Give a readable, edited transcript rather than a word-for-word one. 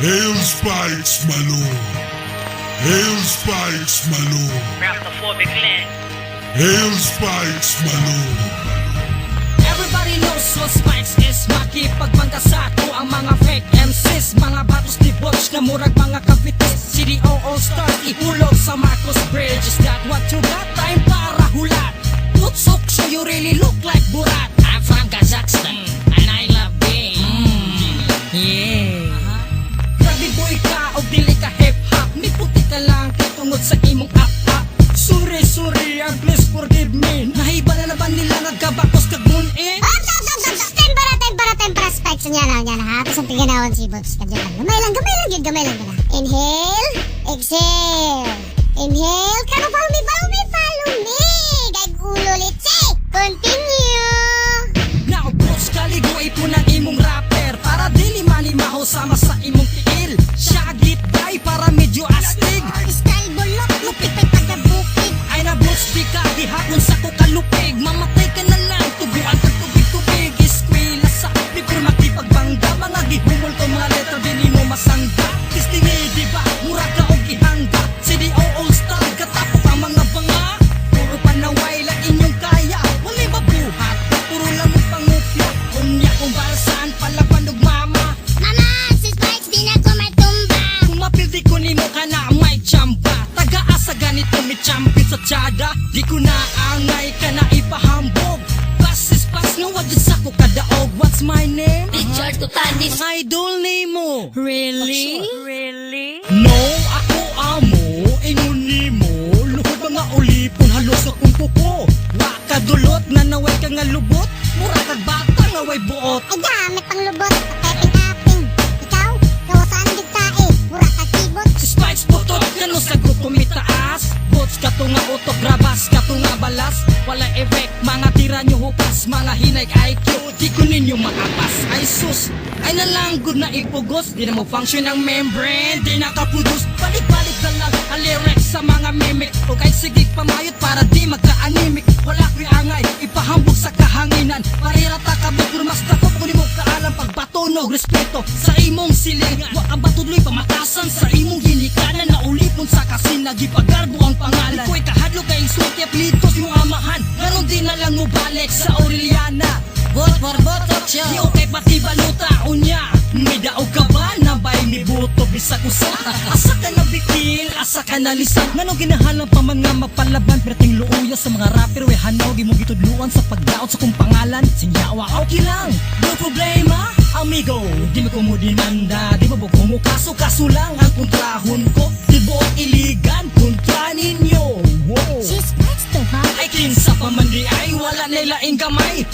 Hail Spikes Malo. Hail Spikes Malo. Rastaphobic land. Hail Spikes Malo. Everybody knows what Spikes is. Makipagbangga sa ato ang mga fake MCs, mga batos ni Butch na murag mga kapitis. CDO All-Stars ihulog sa Marcos Bridge. Is that what you got? Time para hulat. Tutsok so you really look like Burat. I'm from Kazakhstan and I love being yeah. Grabe boy ka o dili ka hip-hop. May puti ka lang kitungod sa imong up-up. Sorry, please forgive me. Nahiba na ba nila nagkabakos kag-moon-in? Tempera Spikes niya na ha. Tapos ang tiganawan si Butch ka dyan. Gamay lang ka na. Inhale, exhale. Inhale, follow me. Gay gulo litsi. Continue. Now Butch kaliguay po ng imong rapper para dili manimaho sama sa imong tiil. Syagit day para medyo astig. Style bulok, lupit ay pagkabukid. Ay na Butch di ka gihapon sa kukalupig. Mamatay ka na lang, tuguan ka tubig. Eskwela sa libre makipagbangga. Mga gihumol to mga letra dili mo masangga. Kistingi di ba, mura ka o gihangga. CDO All-Star, katapok ang mga banga. Puro panaway lang inyong kaya. Walay mabuhat, puro lang mong pangupya. Kunya kung balasan, palaban og mama. Mama, si Spikes di na ko matumba. Kumapil di ko nimo ka na may tsamba. Taga-asa ganito may champion sa tsada. Di ko na angay ka na ipahambog. Basis pas nga wadid sa ko kadaog. What's my name? Richard Tutanis. Ang idol nimo. Really? No, ako amo, ingon nimo. Luhod mga ulipon halos akong kuko. Wa ka dulot na naway ka nga lubot. Mura kag bata nga way buot. Ay gamit pang lubot, kapeng-aping. Ikaw, kawasaan gid ka eh. Mura ka kibot. Si Spikes putot kano sa grupo mitaas. Bots ka to nga utok, grabas ka to nga balas. Wala effect, mga tira nyo hupas. Mga hinay IQ, di ko ninyo maapas. Ay sus, ay nalanggod na ipugos. Di na mo function ang membrane, di nakapudus. Balik-balik na lang ang lyrics sa mga mimic. O kahit sigig pamayot para di magka-anemic. Wala ko'y angay, ipahambog sa kahanginan. Parirata ka ba, mas takot ko ni mo kaalam. Pagbatunog, respeto sa imong silingan. Wa ka ba tuloy pamatasan sa imong ginikanan. Na ulipon sa kasina, gipagarbo ang pangalan. Iko'y kahadlo kay sulti aplitos yung amahan. Ganon din na lang mo balik sa Aureliana. Bot for botot siya. Di okay pati baluta, unya. May daog ka ba na bay ni buto bisag usa? Asa ka na bikil, asa ka na lisan. Ngano ginahalang pa man nga mapalaban. Perting luuya sa mga rapper. We hanaw, di mo gitudluan sa pagdaot sa kong pangalan. Sinyawa, okay lang, no problema. Amigo, di mo kumudinanda. Di mo kumukaso, kaso lang ang kontrahon ko. Di buot iligan, kontra ninyo. Wow. Si Spikes to ha. Ay kinsa pa man di ay wala nilaing gamay.